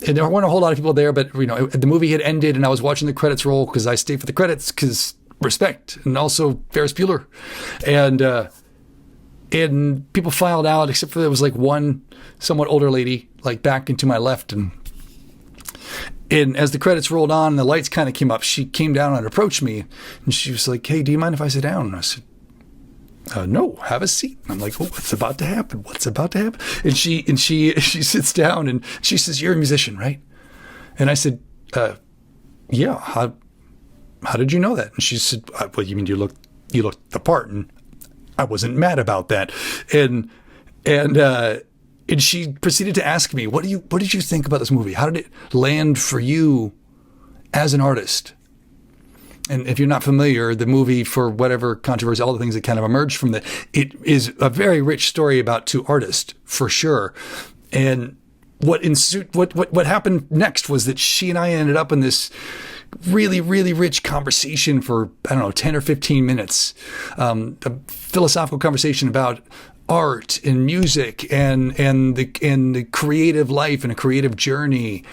and there weren't a whole lot of people there, but the movie had ended and I was watching the credits roll because I stayed for the credits because respect, and also Ferris Bueller. And people filed out, except for there was like one somewhat older lady, like back into my left. And as the credits rolled on and the lights kind of came up, she came down and approached me. And she was like, "Hey, do you mind if I sit down?" And I said, "No, have a seat." And I'm like, "Oh, what's about to happen? What's about to happen?" And she sits down and she says, "You're a musician, right?" And I said, "Yeah. How did you know that?" And she said, "Well, you mean you looked the part?" And I wasn't mad about that. And she proceeded to ask me, what did you think about this movie? How did it land for you as an artist? And if you're not familiar, the movie, for whatever controversy, all the things that kind of emerged from it is a very rich story about two artists, for sure. And what happened next was that she and I ended up in this really, really rich conversation for, 10 or 15 minutes. A philosophical conversation about art and music and the creative life and a creative journey.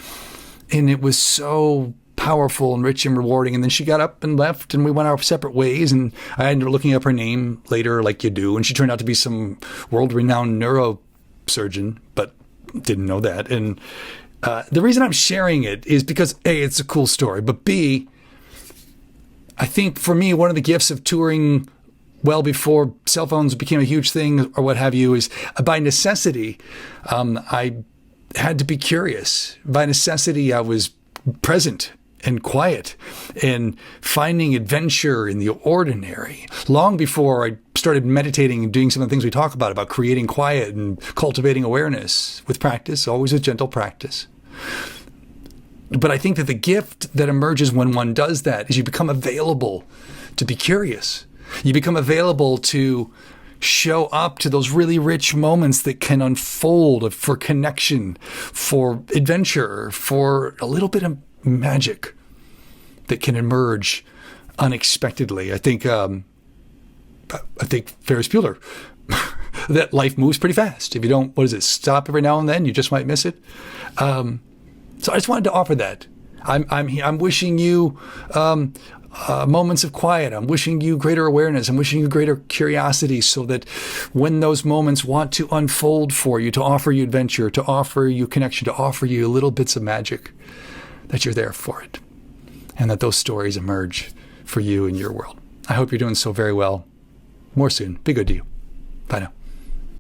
And it was so powerful and rich and rewarding. And then she got up and left and we went our separate ways. And I ended up looking up her name later, like you do. And she turned out to be some world-renowned neurosurgeon, but didn't know that. And the reason I'm sharing it is because A, it's a cool story, but B, I think for me, one of the gifts of touring well before cell phones became a huge thing or what have you is by necessity, I had to be curious. By necessity, I was present and quiet and finding adventure in the ordinary. Long before I started meditating and doing some of the things we talk about creating quiet and cultivating awareness with practice, always with gentle practice. But I think that the gift that emerges when one does that is you become available to be curious. You become available to show up to those really rich moments that can unfold for connection, for adventure, for a little bit of magic that can emerge unexpectedly. I think Ferris Bueller, that life moves pretty fast. If you don't, stop every now and then, you just might miss it. So I just wanted to offer that. I'm wishing you moments of quiet. I'm wishing you greater awareness. I'm wishing you greater curiosity so that when those moments want to unfold for you, to offer you adventure, to offer you connection, to offer you little bits of magic, that you're there for it. And that those stories emerge for you in your world. I hope you're doing so very well. More soon. Be good to you. Bye now.